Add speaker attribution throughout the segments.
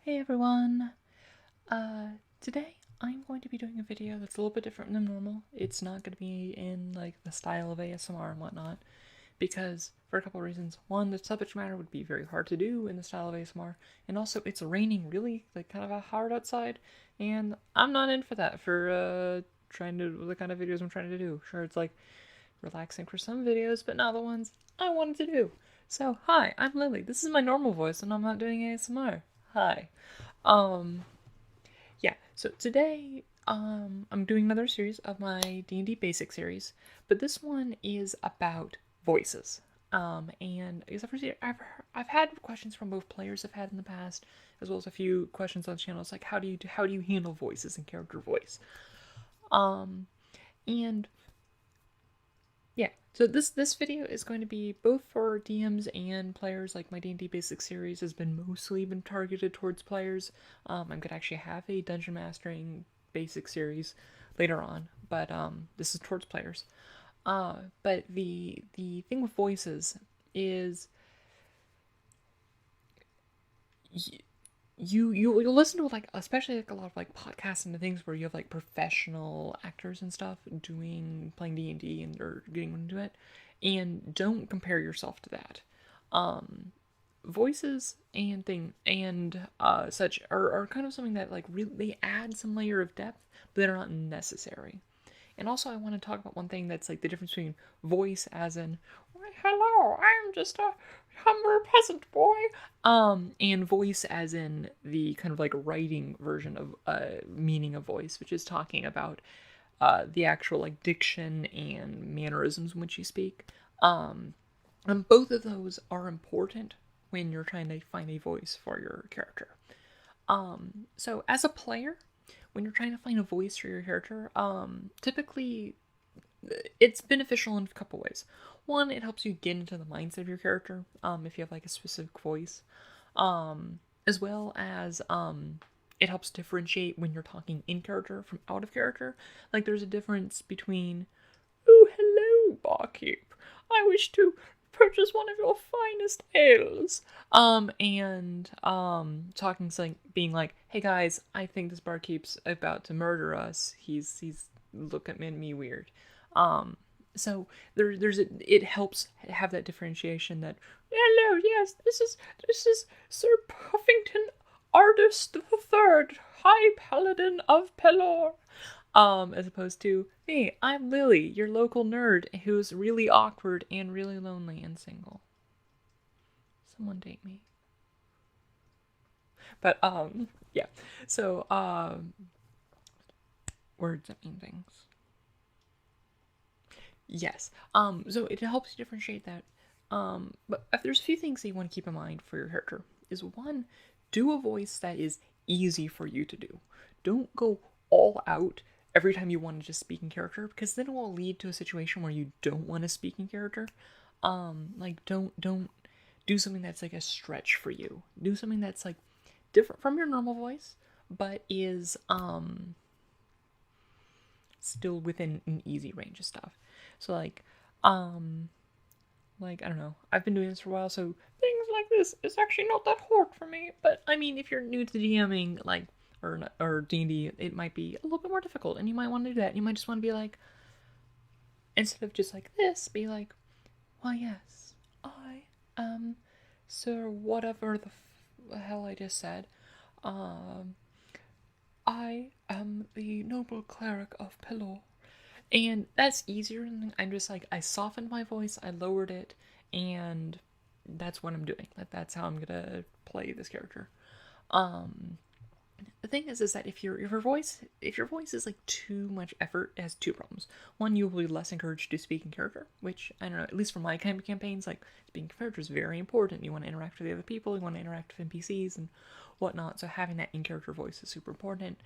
Speaker 1: Hey everyone! Today I'm going to be doing a video that's a little bit different than normal. It's not going to be in like the style of ASMR and whatnot, because for a couple of reasons. One, the subject matter would be very hard to do in the style of ASMR, and also it's raining really like kind of hard outside, and I'm not in for that for trying to do the kind of videos I'm trying to do. Sure, it's like relaxing for some videos, but not the ones I wanted to do. So, hi, I'm Lily. This is my normal voice, and I'm not doing ASMR. Hi. Um, yeah, so today, I'm doing another series of my D&D Basics series, but this one is about voices. And as I've had questions from both players I've had in the past, as well as a few questions on channels like how do you handle voices and character voice? Um, and yeah, so this video is going to be both for DMs and players. Like my D&D Basics series has mostly been targeted towards players. I'm gonna actually have a dungeon mastering basic series later on, but this is towards players. But the thing with voices is you'll listen to like especially like a lot of like podcasts and things where you have like professional actors and stuff playing D&D and or getting into it, and don't compare yourself to that. Voices and such are kind of something that like really they add some layer of depth, but they're not necessary. And also, I want to talk about one thing that's like the difference between voice, as in, why, hello, I'm just a humble peasant boy, and voice, as in the kind of like writing version of meaning of voice, which is talking about the actual like diction and mannerisms in which you speak. And both of those are important when you're trying to find a voice for your character. So as a player, when you're trying to find a voice for your character, typically it's beneficial in a couple ways. One, it helps you get into the mindset of your character, if you have like a specific voice, as well as it helps differentiate when you're talking in character from out of character. Like there's a difference between, oh hello barkeep, I wish to purchase one of your finest ales. And talking like being like, hey guys, I think this barkeep's about to murder us. He's looking at me weird. So it helps have that differentiation that hello, yes, this is Sir Puffington Ardus the Third, High Paladin of Pelor. As opposed to, hey, I'm Lily, your local nerd who's really awkward and really lonely and single. Someone date me. But yeah. So words that mean things. Yes. So it helps you differentiate that. But if there's a few things that you want to keep in mind for your character is one, do a voice that is easy for you to do. Don't go all out every time you want to just speak in character, because then it will lead to a situation where you don't want to speak in character. Like don't do something that's like a stretch for you. Do something that's like different from your normal voice, but is still within an easy range of stuff. So like I don't know, I've been doing this for a while, so things like this is actually not that hard for me. But I mean, if you're new to DMing, like or D&D, it might be a little bit more difficult, and you might want to do that. You might just want to be like, instead of just like this, be like, well, yes, I am Sir whatever the hell I just said. Um, I am the noble cleric of Pelor. And that's easier than I'm just like, I softened my voice, I lowered it, and that's what I'm doing. That's how I'm gonna play this character. Um, the thing is that if your voice is like too much effort, it has two problems. One, you will be less encouraged to speak in character, which I don't know. At least for my kind of campaigns, like speaking in character is very important. You want to interact with the other people, you want to interact with NPCs and whatnot. So having that in character voice is super important.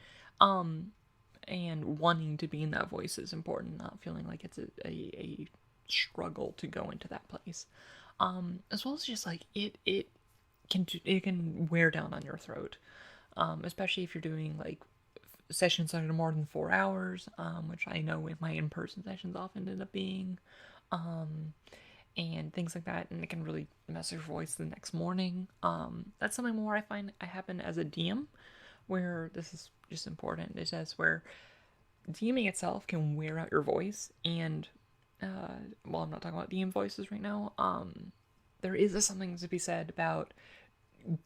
Speaker 1: And wanting to be in that voice is important. Not feeling like it's a struggle to go into that place. As well as just like it can wear down on your throat, especially if you're doing like sessions that are more than 4 hours, which I know with my in-person sessions often end up being. and things like that, and it can really mess your voice the next morning. That's something more I find I happen as a DM, where this is just important. It says where DMing itself can wear out your voice, and well, I'm not talking about DM voices right now. There is something to be said about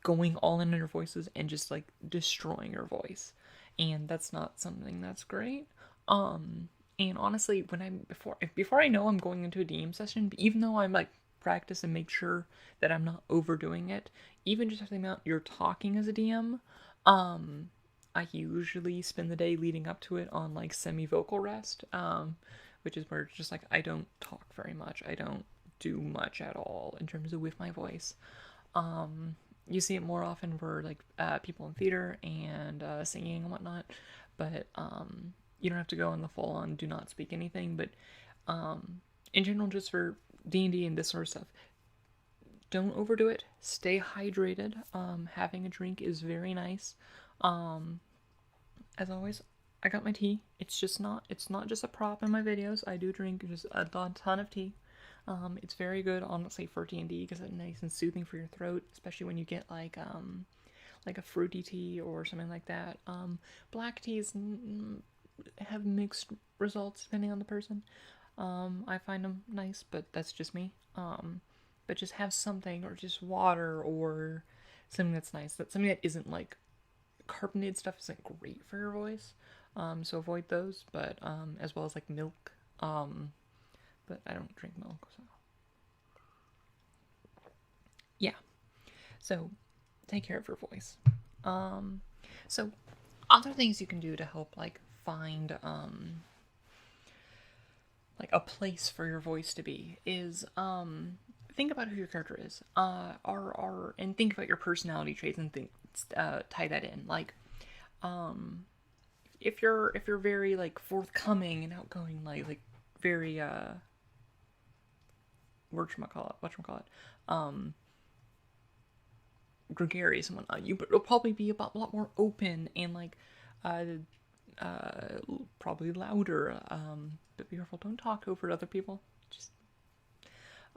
Speaker 1: going all in on your voices and just like destroying your voice, and that's not something that's great. And honestly, when I'm before I know I'm going into a DM session, even though I'm like practice and make sure that I'm not overdoing it, even just the amount you're talking as a DM, I usually spend the day leading up to it on like semi-vocal rest, which is where it's just like I don't talk very much. I don't do much at all in terms of with my voice. You see it more often for like people in theater and singing and whatnot, but you don't have to go in the full on do not speak anything. But in general, just for D&D and this sort of stuff, don't overdo it. Stay hydrated. Having a drink is very nice. As always, I got my tea. It's not just a prop in my videos. I do drink just a ton of tea. It's very good, honestly, for D&D because it's nice and soothing for your throat, especially when you get like a fruity tea or something like that. Black teas have mixed results depending on the person. I find them nice, but that's just me. But just have something, or just water, or something that's nice. That's something that isn't like carbonated stuff isn't great for your voice. So avoid those. But as well as like milk. But I don't drink milk, so yeah. So take care of your voice. So other things you can do to help like find like a place for your voice to be is think about who your character is. And think about your personality traits and think tie that in. Like if you're very like forthcoming and outgoing, like very whatchamacallit, gregarious and whatnot, you'll probably be a lot more open and like probably louder. But be careful, don't talk over other people. Just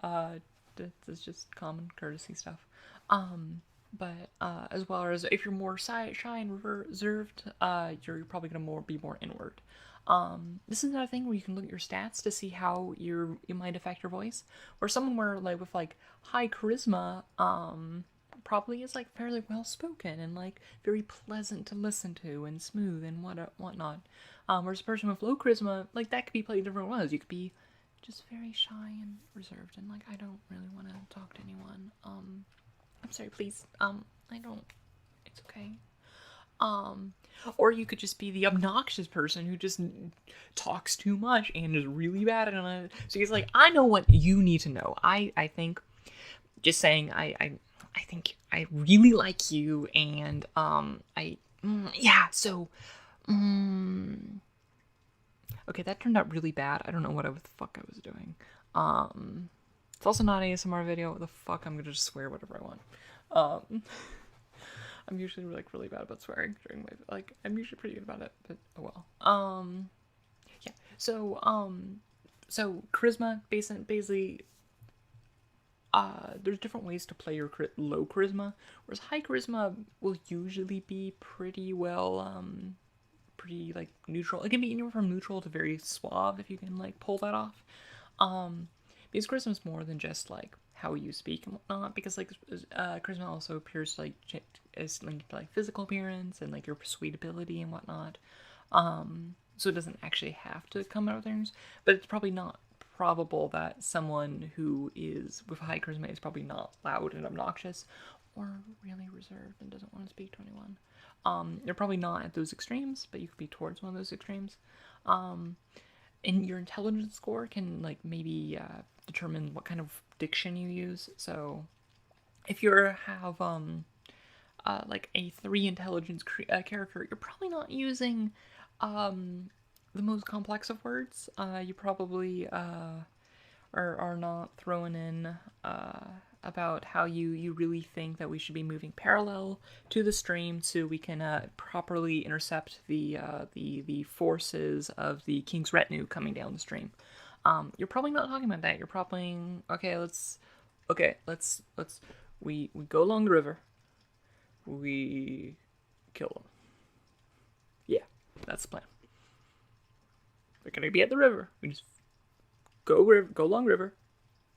Speaker 1: that's just common courtesy stuff. But as well as if you're more shy and reserved, you're probably gonna be more inward. This is another thing where you can look at your stats to see how you might affect your voice. Or someone where like with like high charisma, probably is like fairly well spoken and like very pleasant to listen to and smooth and whatnot. Whereas a person with low charisma, like that could be played different ways. You could be just very shy and reserved and like I don't really want to talk to anyone. I'm sorry, please. I don't. It's okay. Or you could just be the obnoxious person who just talks too much and is really bad at it. So he's like, I know what you need to know. I think, just saying, I think I really like you, and yeah. So, okay, that turned out really bad. I don't know what the fuck I was doing. It's also not an ASMR video. What the fuck? I'm gonna just swear whatever I want. I'm usually like really bad about swearing during my I'm usually pretty good about it, but oh well. Yeah. So charisma, basically, there's different ways to play your low charisma, whereas high charisma will usually be pretty well, pretty like neutral. It can be anywhere from neutral to very suave if you can like pull that off. Because charisma is more than just like how you speak and whatnot, because like charisma also appears like is linked to like physical appearance and like your persuadability and whatnot. So it doesn't actually have to come out of things, but it's probably not probable that someone who is with high charisma is probably not loud and obnoxious or really reserved and doesn't want to speak to anyone. You're probably not at those extremes, but you could be towards one of those extremes. And your intelligence score can like maybe determine what kind of diction you use. So if you have like a 3 intelligence character, you're probably not using the most complex of words. You probably are not throwing in about how you really think that we should be moving parallel to the stream so we can properly intercept the forces of the king's retinue coming down the stream. You're probably not talking about that. You're probably let's we go along the river. We kill them. Yeah, that's the plan. We're gonna be at the river. We just go along river.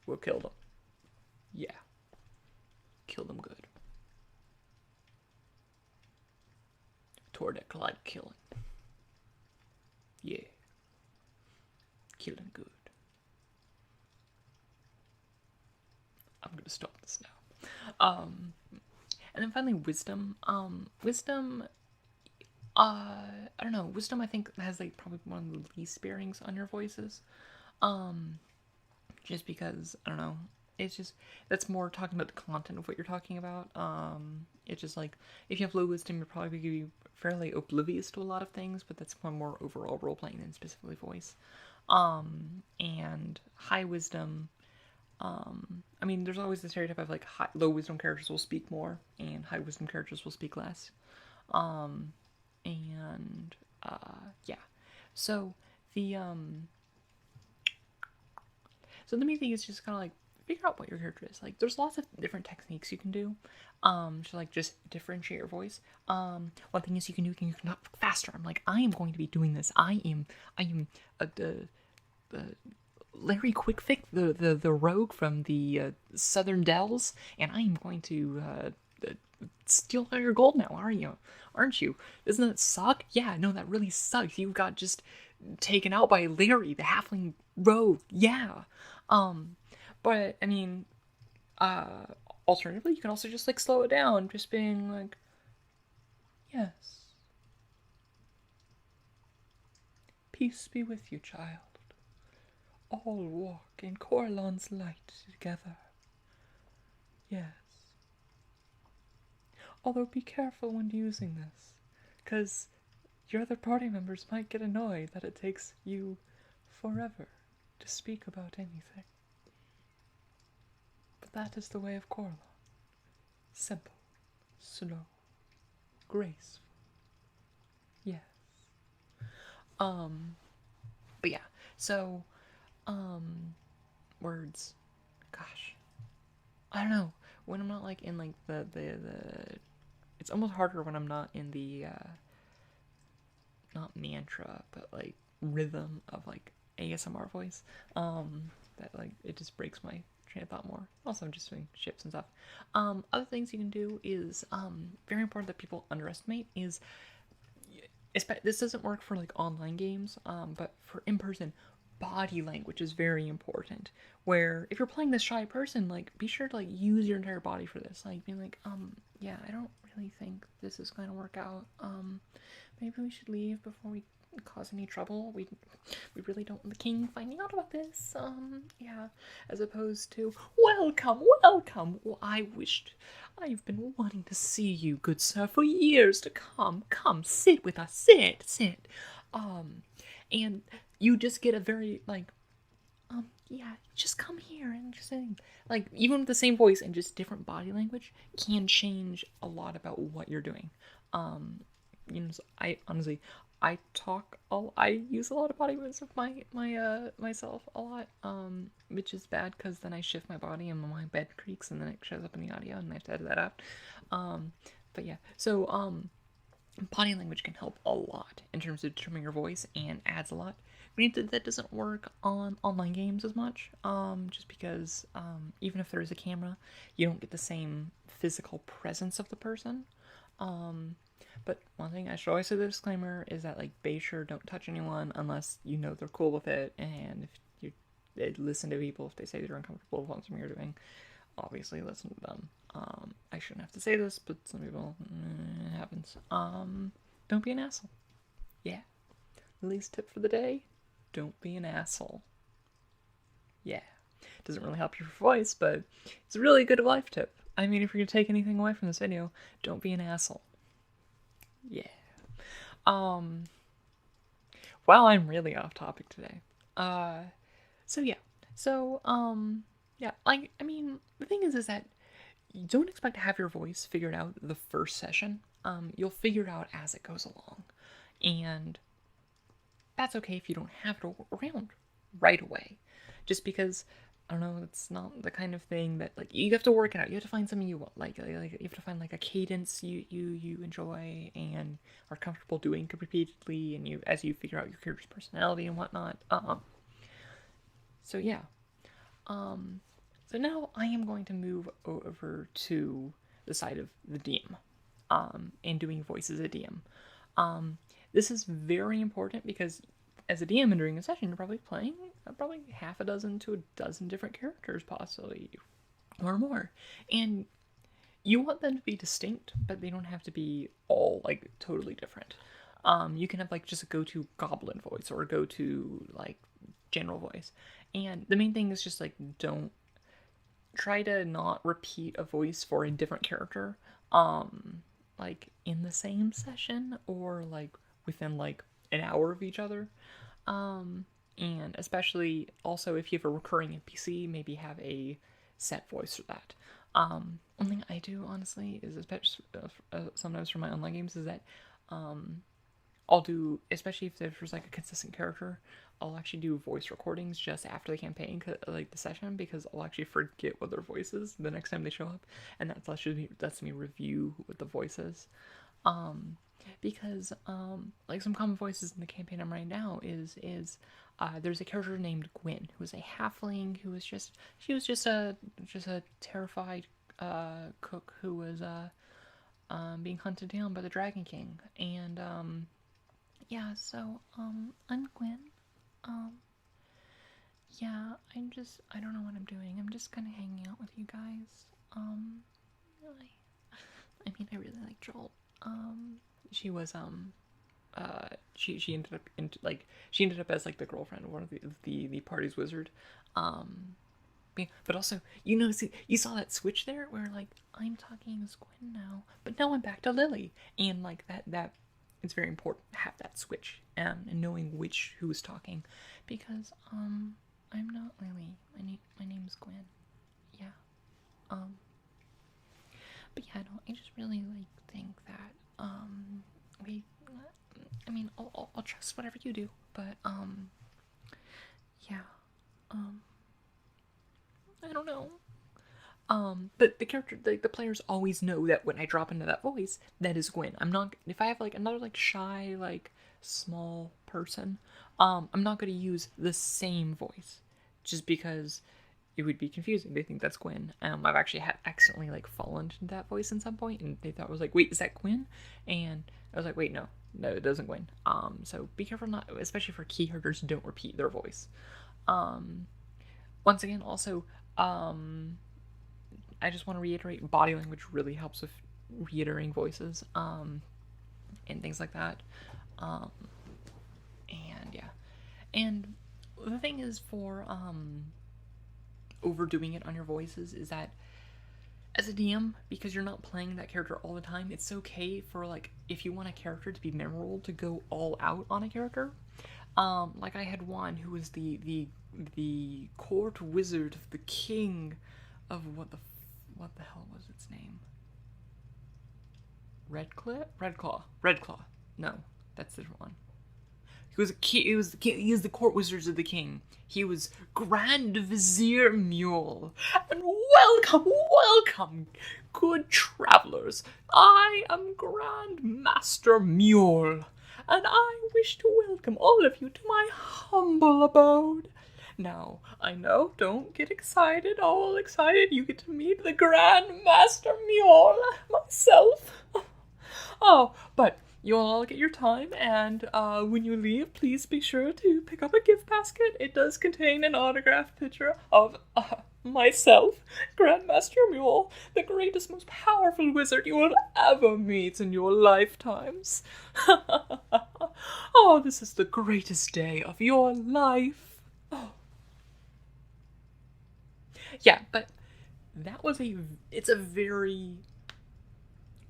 Speaker 1: We'll kill them. Yeah, kill them good. Toward that Clyde killing. Yeah, kill them good. I'm gonna stop this now. And then finally, wisdom. Wisdom. I don't know. Wisdom, I think, has like probably one of the least bearings on your voices. Just because I don't know. It's just that's more talking about the content of what you're talking about. It's just like if you have low wisdom, you're probably gonna be fairly oblivious to a lot of things, but that's one more overall role playing than specifically voice. And high wisdom. I mean, there's always the stereotype of like low wisdom characters will speak more, and high wisdom characters will speak less. And yeah, so the so the main thing is just kind of like figure out what your character is. Like, there's lots of different techniques you can do, to like just differentiate your voice. One thing is you can talk faster. I'm like, I am going to be doing this. I am the Larry Quickfix, the rogue from the Southern Dells, and I am going to steal all your gold now, aren't you? Doesn't that suck? Yeah, no, that really sucks. You got just taken out by Larry, the halfling rogue. Yeah. But I mean, alternatively, you can also just like slow it down, just being like, yes. Peace be with you, child. All walk in Corlon's light together. Yes. Although be careful when using this, because your other party members might get annoyed that it takes you forever to speak about anything. But that is the way of Corlon. Simple, slow, graceful. Yes. But yeah, so, words. Gosh. I don't know. When I'm not like in like the it's almost harder when I'm not in the not mantra, but like rhythm of like ASMR voice. That like it just breaks my train of thought more. Also, I'm just doing ships and stuff. Other things you can do is very important that people underestimate is this doesn't work for like online games, but for in person. Body language is very important. Where if you're playing this shy person, like be sure to like use your entire body for this. Like being like, yeah, I don't really think this is going to work out. Maybe we should leave before we cause any trouble. We really don't want the king finding out about this. Yeah, as opposed to welcome. Well, I've been wanting to see you, good sir, for years to come. Come, sit with us. Sit. And you just get a very like, yeah, just come here and just say, like, even with the same voice and just different body language can change a lot about what you're doing. So I honestly, I use a lot of body movements of myself a lot, which is bad because then I shift my body and my bed creaks and then it shows up in the audio and I have to edit that out. But yeah, so body language can help a lot in terms of determining your voice and adds a lot. Granted, that doesn't work on online games as much, just because even if there is a camera, you don't get the same physical presence of the person. But one thing I should always say the disclaimer is that, like, be sure don't touch anyone unless you know they're cool with it, and if you listen to people if they say they're uncomfortable with something you're doing, obviously listen to them. I shouldn't have to say this, but some people, it happens. Don't be an asshole. Yeah. Least tip for the day, don't be an asshole. Yeah. Doesn't really help your voice, but it's a really good life tip. I mean, if you're gonna take anything away from this video, don't be an asshole. Yeah. Wow, I'm really off topic today. So yeah. So, yeah, like, I mean, the thing is that you don't expect to have your voice figured out the first session. You'll figure it out as it goes along. And that's okay if you don't have it around right away, just because I don't know, it's not the kind of thing that like you have to work it out. You have to find something you want, like you have to find like a cadence you enjoy and are comfortable doing repeatedly, and you as you figure out your character's personality and whatnot. So yeah. Um, so now I am going to move over to the side of the DM, and doing voice as a DM. This is very important because as a DM and during a session, you're probably playing probably half a dozen to a dozen different characters, possibly, or more. And you want them to be distinct, but they don't have to be all like totally different. You can have like just a go-to goblin voice or a go-to like general voice. And the main thing is just like don't try to not repeat a voice for a different character like in the same session or like within like an hour of each other. And especially also if you have a recurring NPC, maybe have a set voice for that. One thing I do honestly is, especially sometimes for my online games, is that I'll do, especially if there's like a consistent character, I'll actually do voice recordings just after the campaign, like the session, because I'll actually forget what their voice is the next time they show up, and lets me review what the voice is. Because like some common voices in the campaign I'm right now is there's a character named Gwyn who was a halfling who was just a terrified cook who was being hunted down by the Dragon King. And yeah, so I'm Gwyn. um I don't know what I'm doing. I'm just kind of hanging out with you guys. I really like Jolt. She was she ended up she ended up as like the girlfriend of one of the party's wizard. Um, but also, you saw that switch there where like I'm talking as Gwen now, but now I'm back to Lily, and like that it's very important to have that switch, and knowing who is talking, because I'm not Lily. My name's Gwen. Yeah. Um, but yeah, no, I just really like think that we. I mean, I'll trust whatever you do, but yeah, um, I don't know. But the character, the players always know that when I drop into that voice, that is Gwen. I'm not, if I have like another like shy, like small person, I'm not going to use the same voice, just because it would be confusing. They think that's Gwen. I've actually had accidentally like fallen into that voice at some point, and they thought I was like, wait, is that Gwen? And I was like, wait, no, it doesn't Gwen. So be careful not, especially for key characters, don't repeat their voice. Um, Once again, also, I just want to reiterate, body language really helps with reiterating voices, and things like that. Um, and yeah, and the thing is for overdoing it on your voices is that as a DM, because you're not playing that character all the time, it's okay for like if you want a character to be memorable to go all out on a character. Like I had one who was the court wizard of the king of what the hell was its name? Redclaw. No, that's the different one. He was a king. He is the court wizards of the king. He was Grand Vizier Mule. And welcome, good travelers. I am Grand Master Mule, and I wish to welcome all of you to my humble abode. Now, I know, don't get excited, all excited. You get to meet the Grand Master Mule, myself. Oh, but you'll all get your time, and when you leave, please be sure to pick up a gift basket. It does contain an autographed picture of myself, Grandmaster Mule, the greatest, most powerful wizard you will ever meet in your lifetimes. Oh, this is the greatest day of your life. Oh. Yeah, but it's a very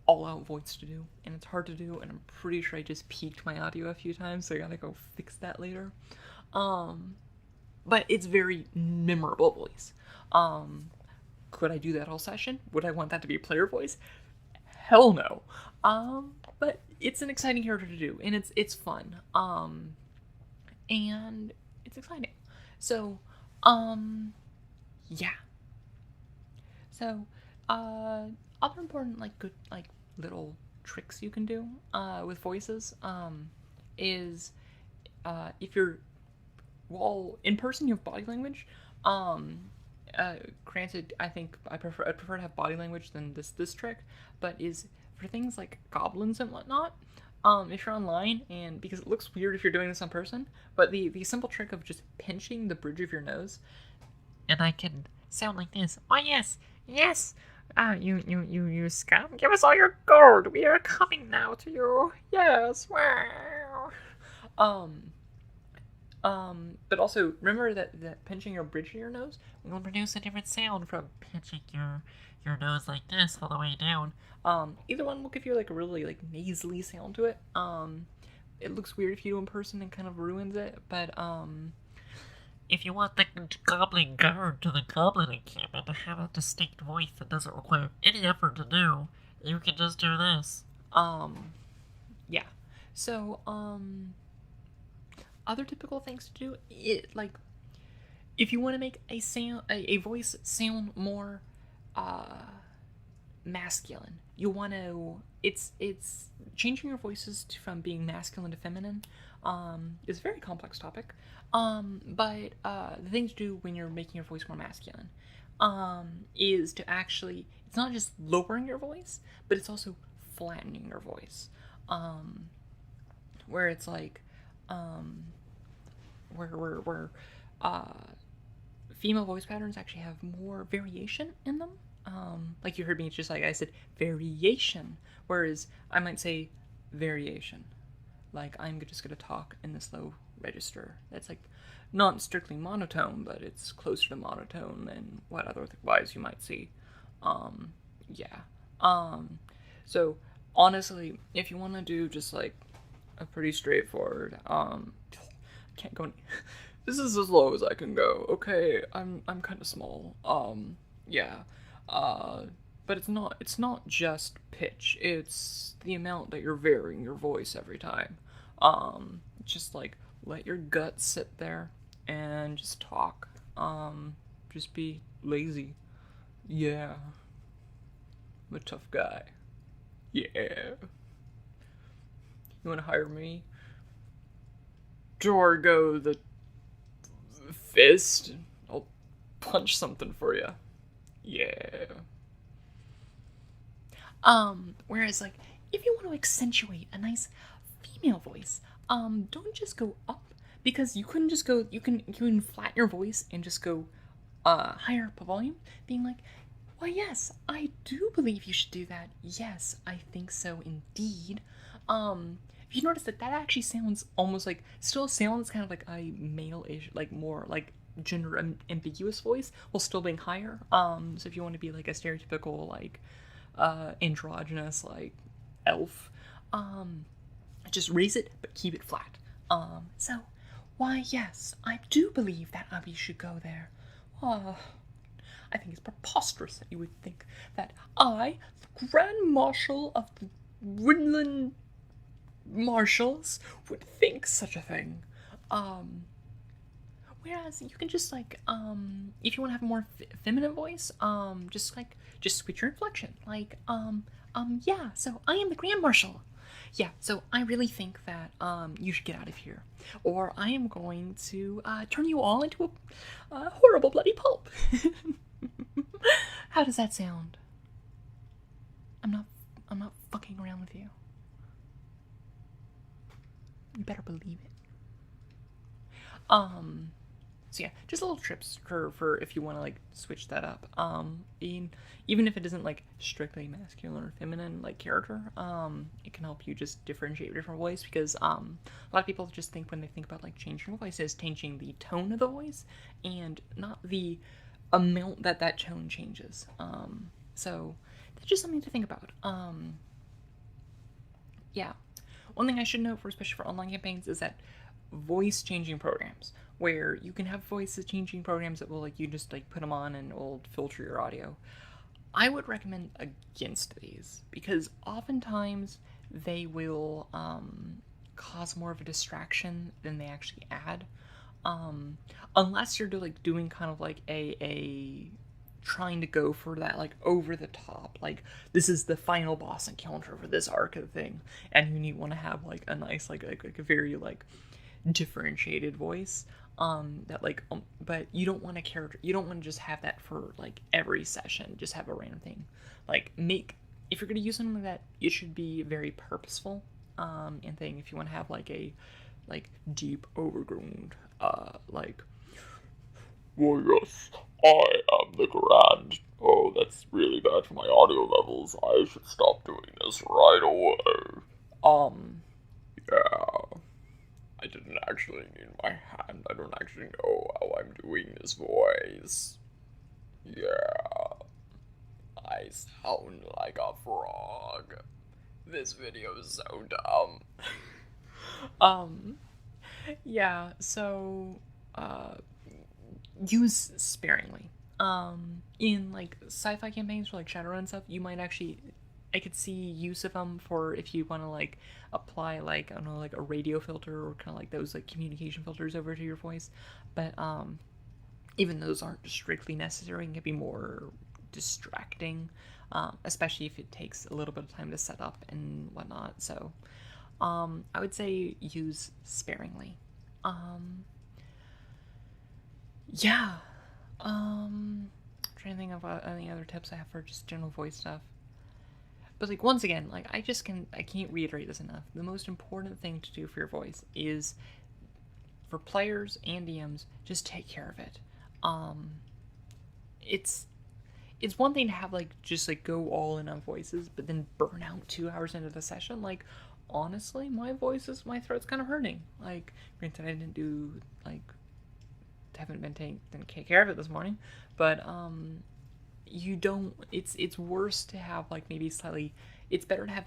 Speaker 1: all-out voice to do, and it's hard to do, and I'm pretty sure I just peaked my audio a few times, so I gotta go fix that later. But it's very memorable voice. Could I do that all session? Would I want that to be a player voice? Hell no. But it's an exciting character to do, and it's fun. And it's exciting. So, yeah. So, uh, other important like good like little tricks you can do with voices is if you're well in person you have body language. Um, Granted, I think I prefer to have body language than this trick, but is for things like goblins and whatnot. If you're online and because it looks weird if you're doing this in person, but the simple trick of just pinching the bridge of your nose, and I can sound like this. Oh yes, yes. You scum! Give us all your gold. We are coming now to you. Yes, wow. Um, but also remember that pinching your bridge of your nose will produce a different sound from pinching your nose like this all the way down. Either one will give you like a really like nasally sound to it. It looks weird if you do in person and kind of ruins it, but if you want the goblin guard to the goblin encampment to have a distinct voice that doesn't require any effort to do, you can just do this. Yeah. So, other typical things to do, like, if you want to make a voice sound more, masculine, you want to, it's changing your voices from being masculine to feminine, is a very complex topic, but, the thing to do when you're making your voice more masculine, is to actually, it's not just lowering your voice, but it's also flattening your voice, where it's like, where female voice patterns actually have more variation in them. Like you heard me, just like I said, variation. Whereas I might say variation. Like I'm just gonna talk in this low register. That's like not strictly monotone, but it's closer to monotone than what otherwise you might see. Yeah. So honestly, if you want to do just like a pretty straightforward, can't go any. This is as low as I can go. Okay, I'm kind of small. Yeah. Uh, but it's not just pitch. It's the amount that you're varying your voice every time. Just like let your gut sit there and just talk. Just be lazy. Yeah. I'm a tough guy. Yeah. You want to hire me? Jorgo the fist. I'll punch something for you. Yeah. Whereas like if you want to accentuate a nice female voice, don't just go up because you couldn't just go you can flatten your voice and just go higher up a volume, being like, well yes, I do believe you should do that. Yes, I think so indeed. If you notice that actually sounds almost like still sounds kind of like a male-ish, like more like gender ambiguous voice while still being higher. So if you want to be like a stereotypical like androgynous like elf, just raise it but keep it flat. So why yes, I do believe that we should go there. I think it's preposterous that you would think that I, the Grand Marshal of the Winland Marshals, would think such a thing. Whereas you can just like, if you want to have a more feminine voice, just switch your inflection. Like, yeah. So I am the Grand Marshal. Yeah. So I really think that you should get out of here, or I am going to turn you all into a horrible bloody pulp. How does that sound? I'm not fucking around with you. You better believe it. So yeah, just little trips for if you want to like switch that up. Even if it isn't like strictly masculine or feminine like character, it can help you just differentiate your different voice because a lot of people just think when they think about like changing voices, changing the tone of the voice and not the amount that tone changes. So that's just something to think about. Yeah. One thing I should note for especially for online campaigns is that voice changing programs where you can have voices changing programs that will like you just like put them on and it will filter your audio. I would recommend against these because oftentimes they will cause more of a distraction than they actually add. Unless you're doing kind of like a trying to go for that like over the top, like this is the final boss encounter for this arc of thing, and you want to have like a nice like a very like differentiated voice, that like but you don't want a character, you don't want to just have that for like every session, just have a random thing. Like, make, if you're going to use something like that, it should be very purposeful, and thing. If you want to have like a like deep overgrown like, well, yes, I am the Grand. Oh, that's really bad for my audio levels. I should stop doing this right away. Yeah. I didn't actually need my hand. I don't actually know how I'm doing this voice. Yeah. I sound like a frog. This video is so dumb. Yeah, so, use sparingly. In like sci-fi campaigns for like Shadowrun and stuff, you might actually, I could see use of them for if you want to like apply like, I don't know, like a radio filter or kind of like those like communication filters over to your voice. But even those aren't strictly necessary and can be more distracting, especially if it takes a little bit of time to set up and whatnot. So I would say use sparingly. Yeah. I'm trying to think of any other tips I have for just general voice stuff. But like, once again, like, I can't reiterate this enough. The most important thing to do for your voice is, for players and DMs, just take care of it. It's one thing to have like just like go all in on voices, but then burn out 2 hours into the session. Like, honestly, my throat's kind of hurting. Like, granted, I didn't do like, haven't been taking care of it this morning, but you don't. It's worse to have like maybe slightly. It's better to have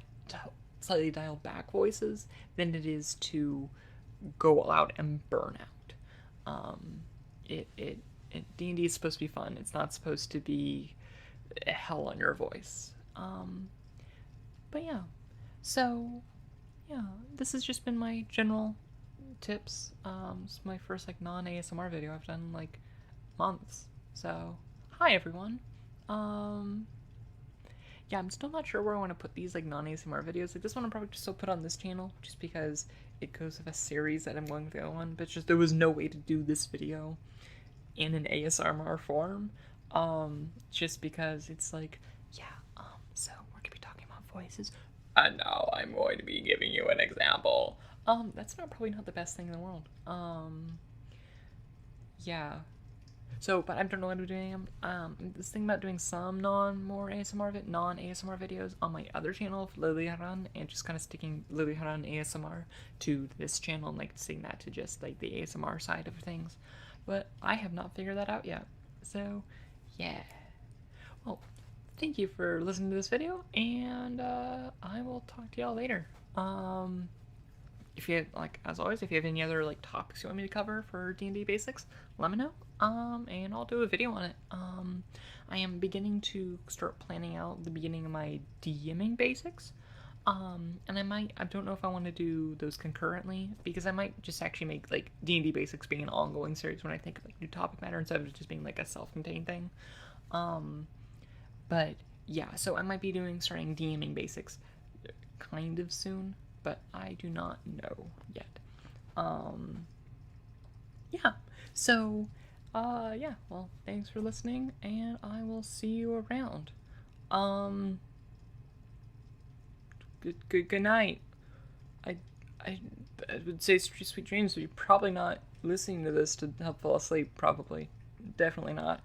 Speaker 1: slightly dialed back voices than it is to go all out and burn out. D&D is supposed to be fun. It's not supposed to be hell on your voice. But yeah, so yeah, this has just been my general tips. It's my first like non-ASMR video I've done in like months. So hi everyone. Yeah, I'm still not sure where I want to put these like non-ASMR videos. Like, this one I'm probably just still put on this channel just because it goes with a series that I'm going to go on, but just there was no way to do this video in an ASMR form. Just because it's like, yeah, so we're gonna be talking about voices. And now I'm going to be giving you an example. That's probably not the best thing in the world. Yeah. So, but I don't know what I'm doing. This thing about doing some non-ASMR videos on my other channel, Lily Haran, and just kind of sticking Lily Haran ASMR to this channel and like sticking that to just like the ASMR side of things. But I have not figured that out yet. So, yeah. Well, thank you for listening to this video, and I will talk to y'all later. If you have, like, as always, if you have any other like topics you want me to cover for D&D Basics, let me know. And I'll do a video on it. I am beginning to start planning out the beginning of my DMing basics. And I don't know if I want to do those concurrently, because I might just actually make like D&D Basics being an ongoing series when I think of like new topic matter instead of just being like a self-contained thing. But yeah, so I might be starting DMing Basics kind of soon, but I do not know yet. Yeah, so yeah, well, thanks for listening, and I will see you around. Good night. I would say sweet dreams, but you're probably not listening to this to help fall asleep. Probably, definitely not.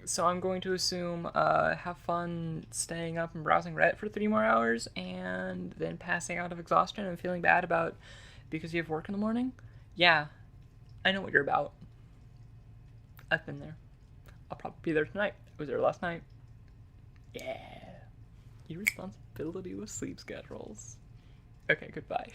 Speaker 1: So I'm going to assume have fun staying up and browsing Reddit for 3 more hours, and then passing out of exhaustion and feeling bad about because you have work in the morning. Yeah, I know what you're about. I've been there. I'll probably be there tonight. I was there last night. Yeah. Irresponsibility with sleep schedules. Okay, goodbye.